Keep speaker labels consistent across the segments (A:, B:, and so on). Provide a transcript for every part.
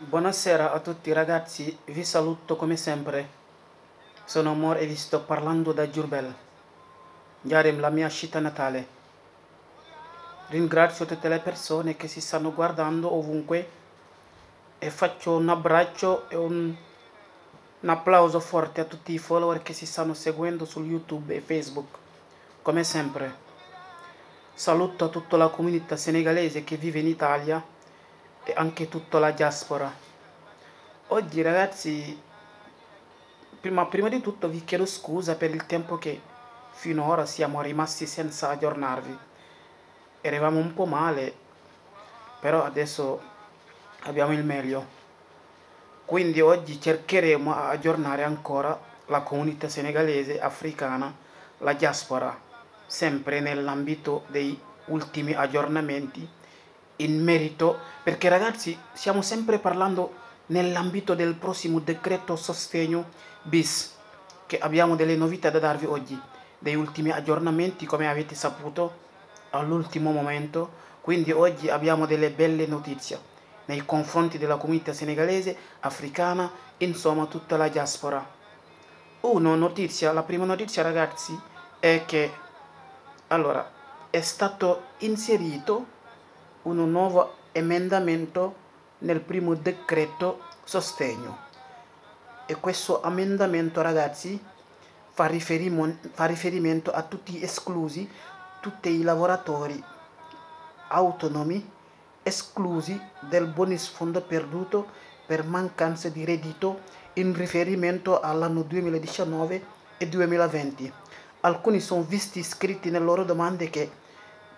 A: Buonasera a tutti ragazzi, vi saluto come sempre. Sono Mor e vi sto parlando da Giurbel, Yarem, la mia città natale. Ringrazio tutte le persone che si stanno guardando ovunque e faccio un abbraccio e un applauso forte a tutti i follower che si stanno seguendo su YouTube e Facebook, come sempre. Saluto a tutta la comunità senegalese che vive in Italia e anche tutta la diaspora. Oggi ragazzi, prima di tutto vi chiedo scusa per il tempo che finora siamo rimasti senza aggiornarvi. Eravamo un po' male, però adesso abbiamo il meglio. Quindi oggi cercheremo di aggiornare ancora la comunità senegalese, africana, la diaspora, sempre nell'ambito dei ultimi aggiornamenti in merito, perché ragazzi stiamo sempre parlando nell'ambito del prossimo decreto sostegno bis, che abbiamo delle novità da darvi oggi, dei ultimi aggiornamenti come avete saputo all'ultimo momento, quindi oggi abbiamo delle belle notizie nei confronti della comunità senegalese, africana, insomma tutta la diaspora. La prima notizia ragazzi è che allora è stato inserito un nuovo emendamento nel primo decreto sostegno e questo emendamento ragazzi fa riferimento a tutti gli esclusi, tutti i lavoratori autonomi esclusi del bonus fondo perduto per mancanza di reddito in riferimento all'anno 2019 e 2020. Alcuni sono visti scritti nelle loro domande che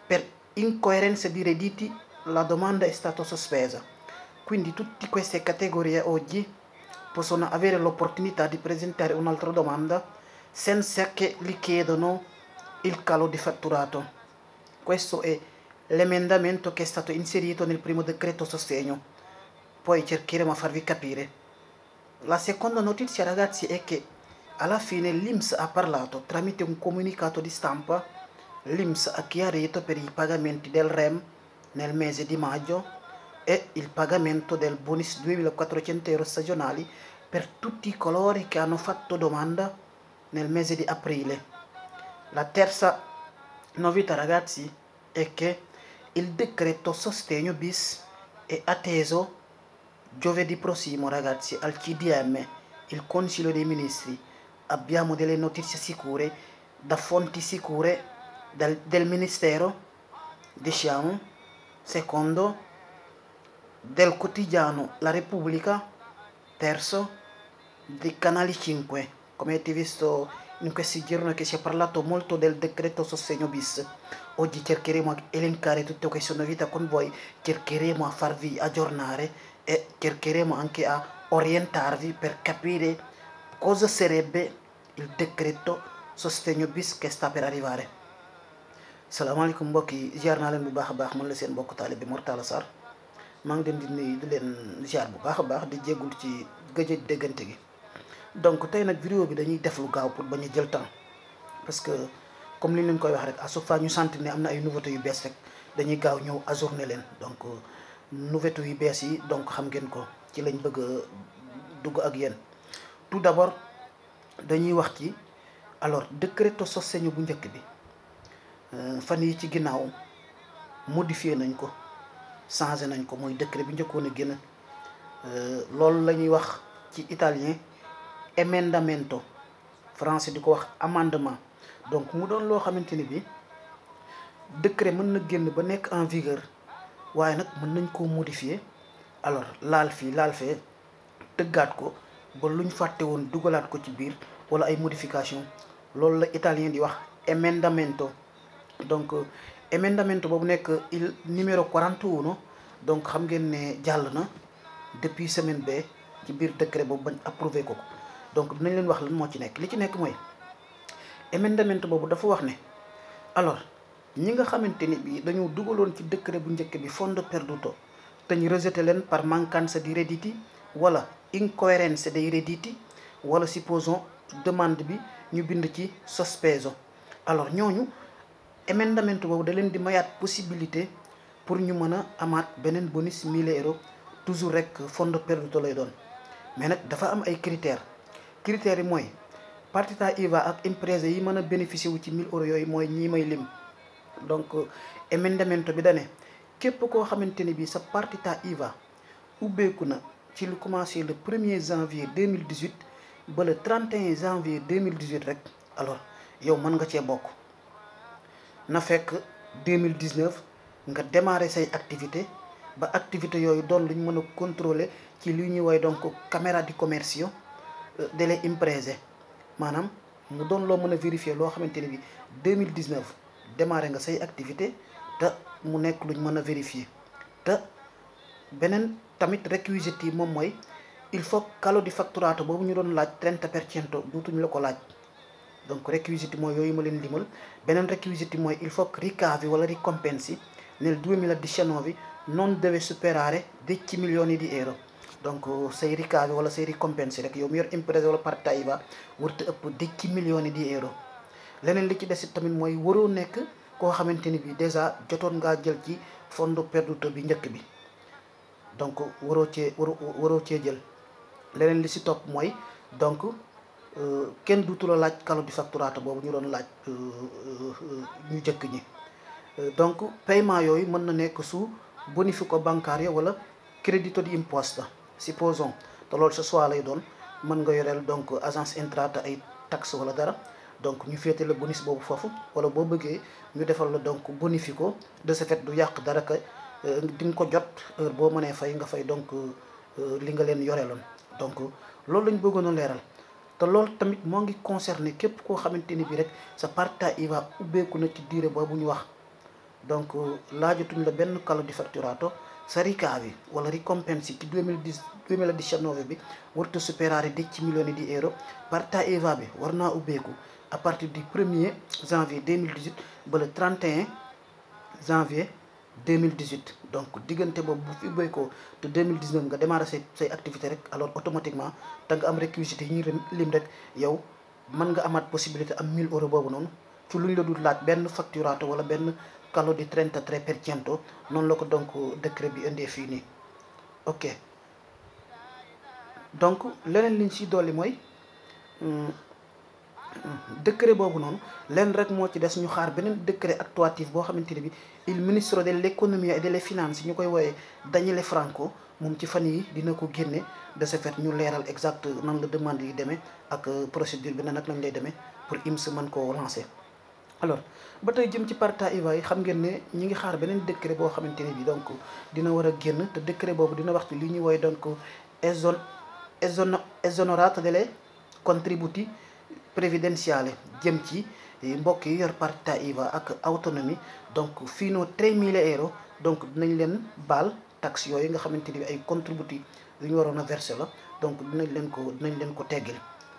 A: per incoerenza di redditi la domanda è stata sospesa. Quindi tutte queste categorie oggi possono avere l'opportunità di presentare un'altra domanda senza che gli chiedano il calo di fatturato. Questo è l'emendamento che è stato inserito nel primo decreto sostegno. Poi cercheremo a farvi capire. La seconda notizia ragazzi è che alla fine l'INPS ha parlato tramite un comunicato di stampa. L'INPS ha chiarito per i pagamenti del REM nel mese di maggio e il pagamento del bonus 2400 euro stagionali per tutti coloro che hanno fatto domanda nel mese di aprile. La terza novità ragazzi è che il decreto sostegno bis è atteso giovedì prossimo ragazzi al CDM, il Consiglio dei Ministri. Abbiamo delle notizie sicure da fonti sicure del Ministero, diciamo, secondo, del quotidiano La Repubblica, terzo, dei canali 5. Come avete visto in questi giorni che si è parlato molto del decreto sostegno bis. Oggi cercheremo di elencare tutte queste novità con voi, cercheremo a farvi aggiornare e cercheremo anche a orientarvi per capire cosa sarebbe il decreto sostegno bis che sta per arrivare. Salaamaaleykum mbokk yi ziar naa leen bu baax a baax man la seen mbokk taalibe Mor Talla Sarr maa ngi leen di nuyu di leen ziar bu baax a baax di jéggul ci gëj a déggante gi. Donc tey nag vidéo bi dañuy def lu gaaw pour bañ a jël temps parce que comme li ñu koy wax rek à chaque fois ñu sentir ne am na ay nouveautés yu bees rek dañuy gaaw ñëw ajourné leen donc nouveautés yu bees yi donc xam ngeen ko ci lañ bëgg a dugg ak yéen. Tout d'abord dañuy wax ci alors décréto sostegno bu njëkk bi fan yi ci ginnaaw modifié nañ ko changé nañ ko mooy décret bi njëkkoon a génn loolu la ñuy wax ci italien emendamento français di ko wax amendement. Donc mu doon loo xamante ni bi décret mën na génn ba nekk en vigueur waaye nag mën nañ koo modifier alors laal fii laal fee tëggaat ko ba luñ fàtte woon dugalaat ko ci biir wala ay modification loolu la italien di wax emendamento. Donc emendamento boobu nekk il numéro 41 donc xam ngeen ne jàll na depuis semaine bee ci biir décret boobu bañ approuvé ko. Donc dinañ leen wax lan moo ci nekk li ci nekk mooy emendamento boobu dafa wax ne alors ñi nga xamante ni bi dañoo dugaloon ci décret bu njëkk bi fondo perduto te ñu rejeté leen par mancanza di redditi wala incoerenza dei redditi wala supposons demande bi ñu bind ci sospeso. Alors ñooñu emendamento boobu da leen di mayaat possibilité pour ñu mën a amaat beneen bonus 1000 euros toujours rek fondo perduto lay doon. Mais nag dafa am ay critères yi mooy partita IVA ak imprese yi mën a bénéficier wu ci 1000 euros yooyu mooy ñii may lim. Donc emendamento bi dane képp koo xamante ni bi sa partita IVA ubbeeku na ci lu commencé le 1er janvier 2018 ba le 31 janvier 2018 rek alors yow mën nga cee bokk. Na fekk 2019 nga démarrer say activité ba activité yooyu doon luñ mën a contrôler ci li ñuy woy donc caméra di commercio delle imprese maanaam mu doon loo mën a vérifier loo xamante ni bi 2019 démarrer nga say activité te mu nekk luñ mën a vérifier. te beneen tamit réquisite yi moom mooy il faut calo di fatturato boobu ñu doon laaj 30% duutuñu la ko laaj. Donc réquisiti mooy yooyu ma leen limal beneen réquisiti mooy il faut que ricavi wala ricompensi nel 2019 non deve superare 10 milioni di euro. Donc say ricavi wala say ricompensi rek yow mi yor impresa wala partita IVA warta ëpp 10 milioni di euro. leneen li ci desit tamit mooy waroo nekk koo xamante ni bi déjà jotoon ngaa jël ci fondo perduto bi njëkk bi, donc waroo cee jël. leneen li si topp mooy donc kenn duutu la laaj calo di fatturato boobu ñu doon laaj ñu jëkk ñi. Donc paiement yooyu mën na nekk su bonifico bancario wala credito di imposta supposons te loolu sa choix lay doon. mën nga yoreel donc agence intrata ay taxe wala dara, donc ñu féete la bonus boobu foofu, wala boo bëggee ñu defal la donc bonifico de ce fait du yàq dara ka di nga ko jot heure boo mënee fay nga fay donc li nga leen yoreeloon. donc loolu lañ bëggoon a leeral. te loolu tamit moo ngi concerné képp koo xamante ni bi rek sa partita IVA ubbeeku na ci durée boobu ñu wax. donc laajatuñ la benn calo di fatturato, sa ricavi wala ricompensi ci 2019 bi warta superare 10 milioni di euro. partita IVA bi war naa ubbeeku à partir du 1er janvier 2018 ba le 31 janvier 2018. donc diggante boobu bu fi ubbeekoo te 2019 nga démarré say activité rek, alors automatiquement da nga am réquisité yi ñuy lim rek, yow mën nga amaat possibilité am 1000 euros boobu noonu ci luñ la dul laaj benn fatturato wala benn calo di 33%. noonu la ko donc décret bi indee fii nii. ok donc leneen liñ si dolli mooy décret boobu noonu leen rek moo ci des ñu xaar beneen décret attuatif boo xamante ne bi il ministro dell'economia e delle finanze ñu koy wooyee Daniele Franco moom ci fan yi dina ko génne. de ce fait ñu leeral exact nan la demande yi demee ak procédure bi nag lañ lay demee pour IMS mën koo lancer. alors ba tey jëm ci partita IVA yi xam ngeen ne ñi ngi xaar beneen décret boo xamante ne bi donc dina war a génn, te décret boobu dina wax ci li ñuy wooye donc esonerata delle contributi previdenziali jëm ci mbokk yi yor partita IVA ak autonomie. donc fino 3.000 euro donc dinañ leen baal taxe yooyu nga xamante ni ay contributi yu ñu waroon a verser la, donc dinañ leen ko teggil.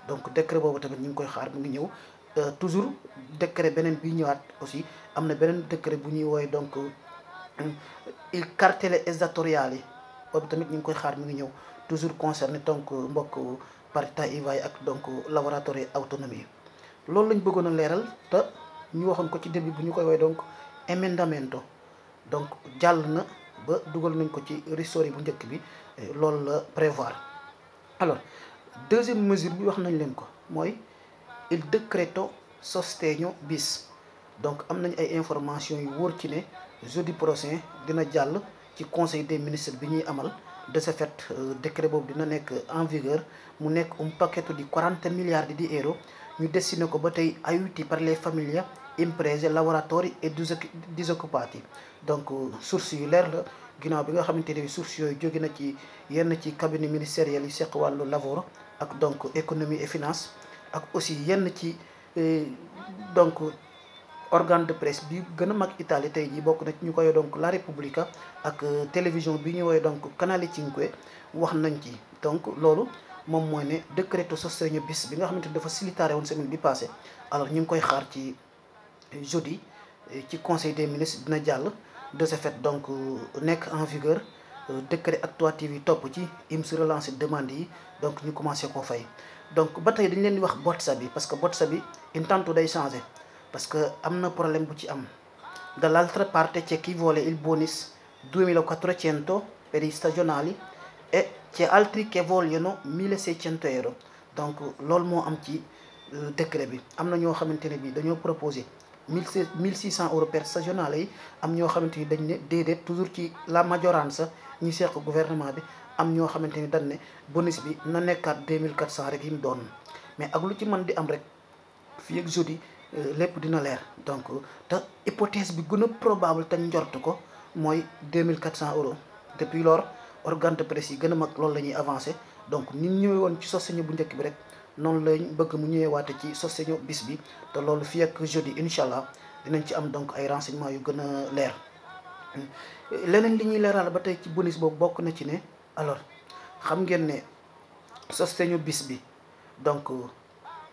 A: donc décret boobu tamit ñu ngi koy xaar mu ngi ñëw. toujours décret beneen bi ñëwaat aussi am na beneen décret bu ñuy wooye donc il cartelle esattoriali yi boobu tamit ñu ngi koy xaar mu ngi ñëw, toujours concerné donc mbokk partita IVA yi ak donc lavoratori autonomi yi. loolu lañ bëggoon a leeral te ñu waxoon ko ci début bu ñu koy wooye donc emendamento. donc jàll na ba dugal nañ ko ci ristori bu njëkk bi, loolu la prévoir. alors deuxième mesure bi wax nañ leen ko mooy il decreto sostegno bis. donc am nañ ay information yu wóor ci ne jeudi prochain dina jàll ci conseil des ministres bi ñuy amal. de ce fait décret boobu dina nekk en vigueur, mu nekk un pacchetto di 40 miliardi di euro ñu destiné ko ba tey aiuti per le famiglie, imprese, lavoratori e disoccupati. donc source yu leer la ginnaaw bi nga xamante ne source yooyu jóge na ci yenn ci cabinet ministériel yi seq wàllu lavoro ak donc économie et finance, ak aussi yenn ci donc organe de presse bi gën a mag Italie tey jii bokk na ci ñu koy donc La Repubblica ak télévision bi ñu woowee donc Canale 5 wax nañ ci. donc loolu moom mooy ne decreto sostegno bis bi nga xamante ni dafa silitaare woon semaine bi passé, alors ñu ngi koy xaar ci jeudi ci conseil des ministres dina jàll. de ce fait donc nekk en vigueur, décret attuatif yi topp ci IMS relancé demande yi, donc ñu commencé koo fay. donc ba tey dañ leen di wax bozza bi parce que bozza bi intanto day changé parce que am na problème bu ci am. dall'altra parte c'è chi vuole il bonus 2400 per i stagionali e c'è altri che vogliono 1600 euro. Donc loolu moo am ci décret bi. am na ñoo xamante ne bi dañoo proposé 1600 euros per stagionale yi, am ñoo xamante ni dañ ne déedéet, toujours ci la maggioranza ñi seq gouvernement bi, am ñoo xamante ni dañ ne bonus bi na nekkaat 2400 rek yi mu doon. mais ak lu ci mën di am rek fii ak jeudi lépp dina leer. donc te hypothèse bi gën a probable te njort ko mooy 2400 euros. depuis lors organe de presse yi gën a mag loolu la ñuy avancé. donc ni ñëwee woon ci Sostegno bu njëkk bi rek noonu lañ bëgg mu ñëwee waate ci Sostegno bis bi, te loolu fii ak jeudi incha allah dinañ ci am donc ay renseignements yu gën a leer. leneen li ñuy leeral ba tey ci bonus boobu bokk na ci ne alors xam ngeen ne Sostegno bis bi donc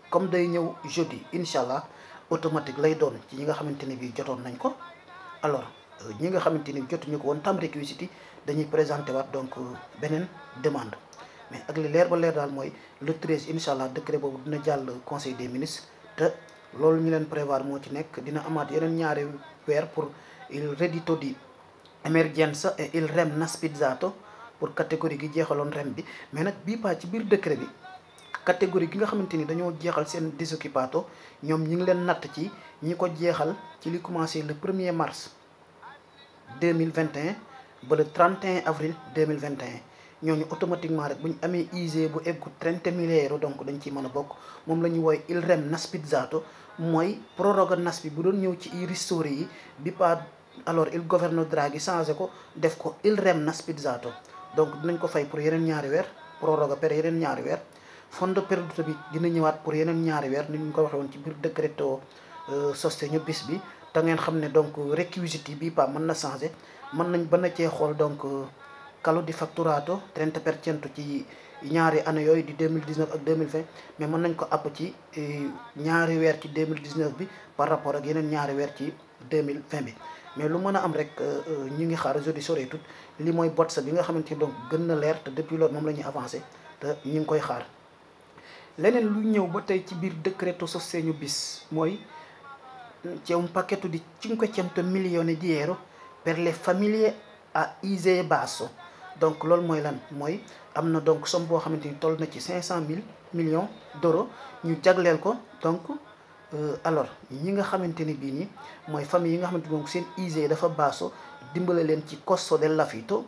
A: comme day ñëw jeudi incha allah automatique lay doon ci ñi nga xamante ne bii jotoon nañ ko. alors ñi nga xamante ni jotuñu ko woon tam réquisites dañuy présenté waat donc beneen demande. mais ak li leer ba leer daal mooy le 13 incha allah décret boobu dina jàll conseil des ministres, te loolu ñu leen prévoir moo ci nekk. dina amaat yeneen ñaari weer pour il reddito di emergenza et il rem naspizzato pour catégorie gi jeexaloon rem bi. mais nag bii paa ci biir décret bi catégorie gi nga xamante ni dañoo jeexal seen disoccupato ñoom ñi ngi leen natt ci ñi ko jeexal ci li commencé le 1er mars 2021 ba le 31 avril 2021. ñooñu automatiquement rek bu ñu amee ISEE bu eggu 30.000 euro donc dañ ciy mën a bokk. moom la ñuy wooy il rem naspizzato, mooy proroga nas bi bu doon ñëw ci i ristori yi bi pas alors il governo Draghi changé ko def ko il rem naspizzato. donc dinañ ko fay pour yeneen ñaari weer, proroga per yeneen ñaari weer. fondo perduto bi dina ñëwaat pour yeneen ñaari weer ni ñu ko waxee woon ci biir décreto Sostegno bis bi. te ngeen xam ne donc réquisites yi bii pas mën na changé, mën nañ ba na cee xool donc calo di fatturato 30% ci ñaari année yooyu di 2019 ak 2020, mais mën nañ ko àpp ci ñaari weer ci 2019 bi par rapport ak yeneen ñaari weer ci 2020 bi. mais lu mën a am rek ñu ngi xaar jeudi soreetut li mooy botsa bi nga xamante ni donc gën na leer, te depuis loolu moom la ñuy avancé te ñu ngi koy xaar. leneen lu ñëw ba tey ci biir décreto Sostegno bis mooy c'è un pacchetto di 500 milioni di euro per le famiglie a ISEE basso. donc loolu mooy lan mooy am na donc somme boo xamante ni toll na ci 500 millions d'euros ñu jagleel ko donc alors ñi nga xamante ni bii nii mooy famille yi nga xamante ni donc seen ISEE dafa basso, dimbale leen ci costo dell'affitto,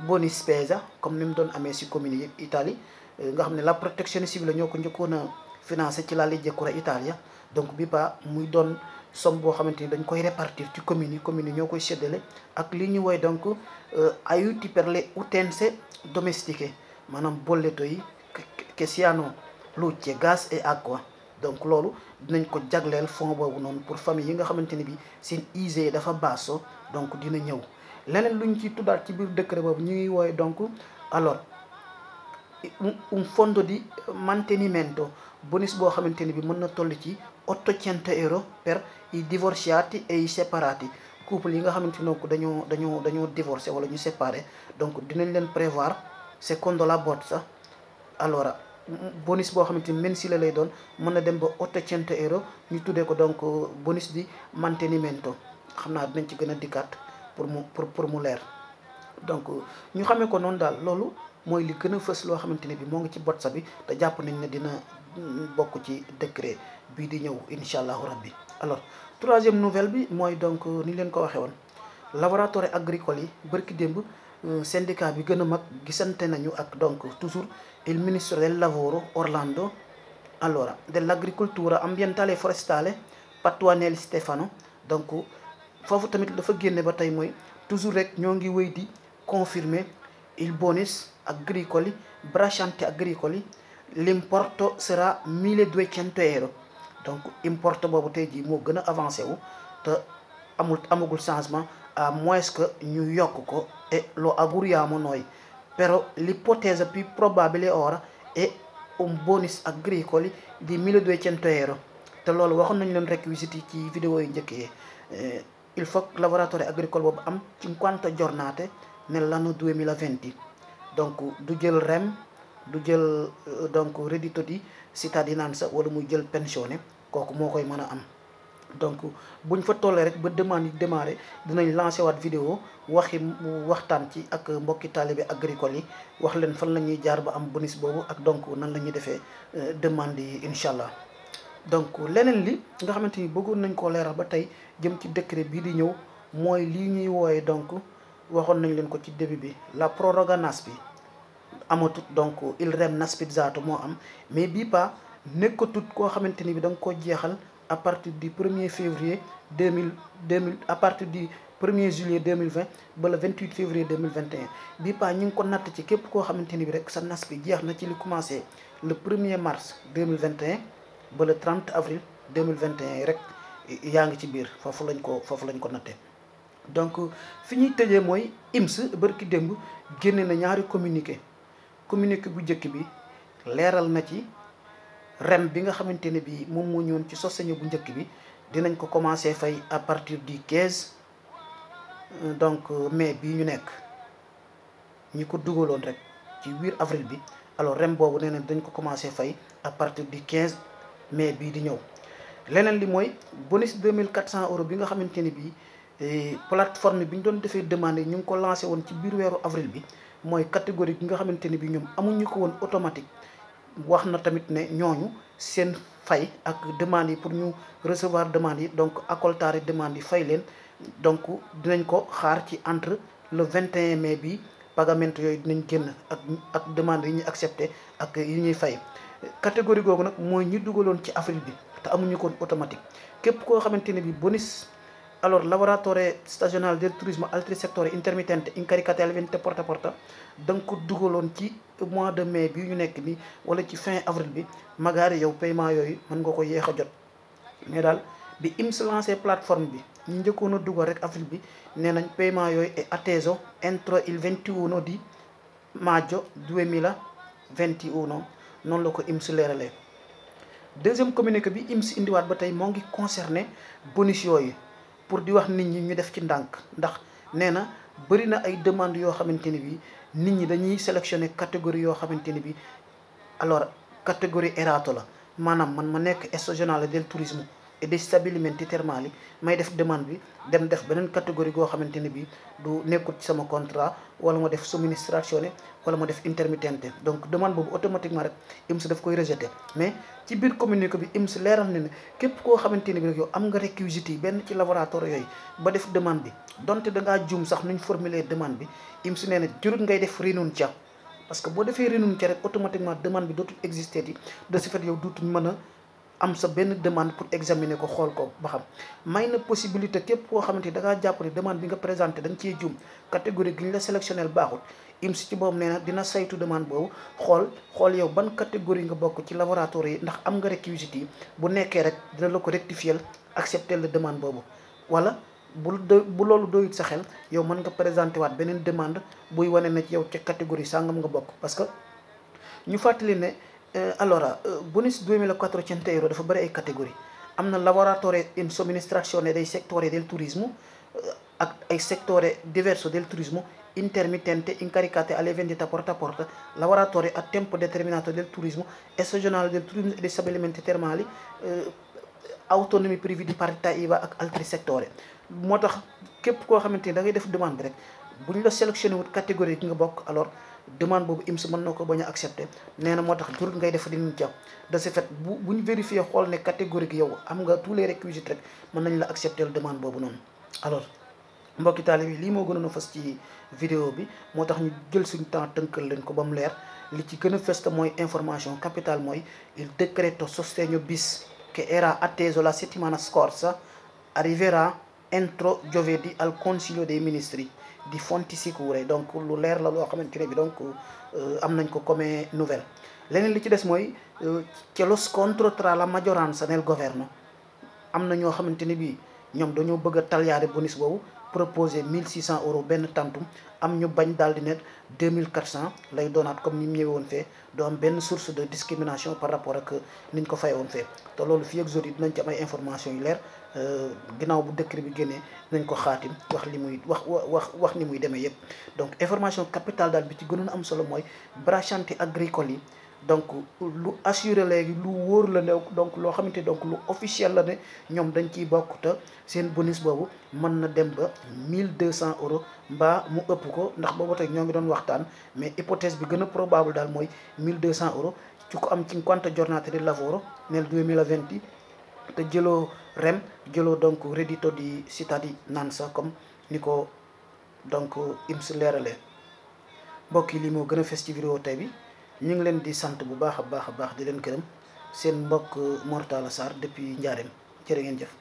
A: boni spesa comme ni mu doon amee si communes yi Italie nga xam ne la protezione civile ñoo ko njëkkoon a financé ci la legge Cura Italia. donc bi ba muy doon somme boo xamante ni dañ koy répartir ci communes yi ñoo koy séddale ak li ñu woy donc aiuti per le utenze domestiche, maanaam bolleto yi che siano luce, gaz et acqua. donc loolu dinañ ko jagleel fond boobu noonu pour famille yi nga xamante ni bi seen ISEE dafa basso, donc dina ñëw. leneen luñ ci tuddaat ci biir décret boobu ñu ngi wooye donc alors un fondo di mantenimento, bonus boo xamante ni bi mën na toll ci 800 euro per i divorziati e i separati. couple yi nga xamante ni donc dañoo divorcé wala ñu séparé, donc dinañ leen prévoir secondo la bozza allora bonus boo xamante ni mensile lay doon, mën na dem ba 800 euro. ñu tuddee ko donc bonus di mantenimento. xam naa dinañ ci gën a dikkaat pour mu leer. donc ñu xamee ko noonu daal. loolu mooy li gën a fës loo xamante ne bi moo ngi ci botsa bi, te jàpp nañ ne dina bokk ci décret bii di ñëw incha allahu rabbi. alors troisième nouvelle bi mooy donc ni leen ko waxee woon lavoratori agricoli yi bërki démb syndicat bi gën a mag gisante nañu ak donc toujours il ministro del lavoro Orlando, allora dell'agricoltura ambientale e forestale Patuanelli Stefano. donc foofu tamit dafa génne ba tey mooy toujours rek ñoo ngi wéy di confirmer il bonus agricoli braccianti agricoli, l'importo sarà 1200 euro. donc importe boobu tey jii moo gën a avancé wu te amagul changement, à moins que ñu yokk ko e lo auguriamo noi. però l'ipotesi più probabile ora è un bonus agricoli di 1200 euro. te loolu waxoon nañu leen réquisiti ci vidéo yi njëkk yi. il faut que lavoratore agricole boobu am 50 giornate nell'anno 2020. donc du jël rem, du jël donc reddito di cittadinanza wala muy jël pensione, kooku moo koy mën a am. donc buñ fa tollee rek ba demande yi démarré dinañ lancé waat vidéo waxtaan ci ak mbokki taalibe agricole yi wax leen fan la ñuy jaar ba am bonus boobu ak donc nan la ñuy defee demande yi incha allah. donc leneen li nga xamante ni bëggoon nañ koo leeral ba tey jëm ci décret bii di ñëw mooy lii ñuy wooye donc waxoon nañ leen ko ci début bi la proroga NASPI amatut, donc il rem naspizzato moo am, mais bii pas nekkatut koo xamante ni bi da nga ko jeexal à partir du 1er février 2000 à partir du 1er juillet 2020 ba le 28 février 2021 bii pas ñu ngi ko natt ci képp koo xamante ni bi rek sa NASPI jeex na ci li commencé le 1er mars 2021 ba le 30 avril 2021 rek yaa ngi ci biir foofu lañ ko nattee. donc fi ñuy tëjee mooy IMS bërki démb génne na ñaari communiqué bu njëkk bi leeral na ci rem bi nga xamante ne bi moom moo ñëwoon ci soseño bu njëkk bi dinañ ko commencé fay à partir du 15 donc mai bii ñu nekk ñi ko dugaloon rek ci 8 avril bi, alors rem boobu nee na dañ ko commencé fay à partir du 15 mai bii di ñëw. leneen li mooy bonus 2400 euros bi nga xamante ne bii plateforme bi ñu doon defee demande ñu ngi ko lancé woon ci biir weeru avril bi, mooy catégorie bi nga xamante ne bii ñoom amuñu ko woon automatique. wax na tamit ne ñooñu seen fay ak demande yi pour ñu recevoir demande yi, donc accoltare demande yi fay leen, donc dinañ ko xaar ci entre le 21 mai bi pagamento yooyu dinañ génn ak demande yi ñuy accepté ak yi ñuy fay. catégorie googu nag mooy ñi dugaloon ci avril bi te amuñu ko automatique. képp koo xamante ne bi bonus alors lavoratore stagionale del turismo altri settori intermittente incaricati al vendita porta a porta da nga ko dugaloon ci mois de mai bi ñu nekk nii wala ci fin avril bi, magari yow paiement yooyu mën nga ko yéex a jot. mais daal bi IMS lancé plateforme bi ñu njëkkoon a dugal rek avril bi nee nañ paiement yooyu est atteso entro il 21 di maggio 2021 noonu la ko IMS leeralee. deuxième communiqué bi IMS indiwaat ba tey moo ngi concerné bonus yooyu pour di wax nit ñi ñu def ci ndànk, ndax nee na bëri na ay demandes yoo xamante ni bi nit ñi dañuy sélectionné catégorie yoo xamante ni bi alors catégorie erato la, maanaam man ma nekk stagionale del turismo e dei stabilimenti termali may def demande bi dem def beneen catégorie goo xamante ne bi du nekkul ci sama contrat, wala ma def somministrazione wala ma def intermittente, donc demande boobu automatiquement rek IMS daf koy rejeté. mais ci biir communiqué bi IMS leeral na ne képp koo xamante ne bi nag yow am nga réquisites yi benn ci laboratoire yooyu ba def demande bi, donte da ngaa juum sax nuñ formuler demande bi, IMS nee na jurut ngay def rinuncia, parce que boo defee rinuncia rek automatiquement demande bi dootul exister yi, de ce fait yow dootuñ mën a am sa benn demande pour examiner ko xool ko ba xam. may na possibilité képp koo xamante ni da ngaa jàpp ne demande bi nga présenté da nga cee juum, catégorie gi ñu la sélectionnel baaxul, IMS ci boobu nee na dina saytu demande boobu xool yow ban catégorie nga bokk ci laboratoire yi, ndax am nga réquisites yi, bu nekkee rek dina la ko rectifier accepter la demande boobu. wala bu loolu doyut sa xel yow mën nga présenté waat beneen demande buy wane na ci yow ca catégorie sàngam nga bokk, parce que ñu fàttali ne allora bonus 2400 euro dafa bëri ay catégorie. am na lavoratore in somministrazione dei settori del turismo ak ay settore diverso del turismo intermittente incaricate alle vendite porta a porta, lavoratori a tempo determinato del turismo e stagionale del turismo e dei stabilimenti termali, autonomi privi di partita IVA ak altri settori. moo tax képp koo xamante ni da ngay def demande rek buñ la sélectionné wut catégorie gi nga bokk, alors demande boobu IMS mën na ko bañ a accepté. nee na moo tax jurut ngay def di ñu jàpp, de ce fait buñ vérifié xool ne catégorie gi yow am nga tous les réquisites rek mën nañ la accepté demande boobu noonu. alors mbokki taalibe bi lii moo gënoon a fës ci vidéo bi, moo tax ñu jël suñu temps tënkal leen ko ba mu leer. li ci gën a fës mooy information capitale mooy il decreto sostegno bis che era atteso la settimana scorsa arriverà entro giovedì al Consiglio dei Ministri di fonti sicure, donc lu leer la loo xamante ne bi donc am nañ ko comme nouvelle. leneen li ci des mooy c'è lo scontro tra la maggioranza nel governo. am na ñoo xamante ne bi ñoom dañoo bëgg a tagliare bonus boobu, proposé 1600 euros benn tantum, am ñu bañ daal di ne 2400 lay doonaat comme ni mu ñëwee woon fee, doo am benn source de discrimination par rapport ak niñ ko fay woon fee. te loolu fii ak jour yi dinañ ci am ay information yu leer, ginnaaw bu décret bi génnee dinañ ko xaatim wax li muy wax ni muy demee yëpp. donc information capitale daal bi ci gënoon am solo mooy braccianti agricoli yi donc lu assuré léegi lu wóor la ne donc loo xamante donc lu officiel la ne ñoom dañ ciy bokk te seen bonus boobu mën na dem ba 1200 euros mbaa mu ëpp ko ndax booba tey ñoo ngi doon waxtaan mais hypothèse bi gën a probable daal mooy 1200 euros ci ko am 50 giornate di lavoro nel 2020 te jëloo rem jëloo donc reddito di cittadinanza comme ni ko donc INPS leeralee mbokk yi lii moo gën a fes ci vidéo tey bi ñu ngi leen di sant bu baax a baax di leen gërëm seen mbokk Mor Talla Sarr depuis Njaareem jërë ngeen jëf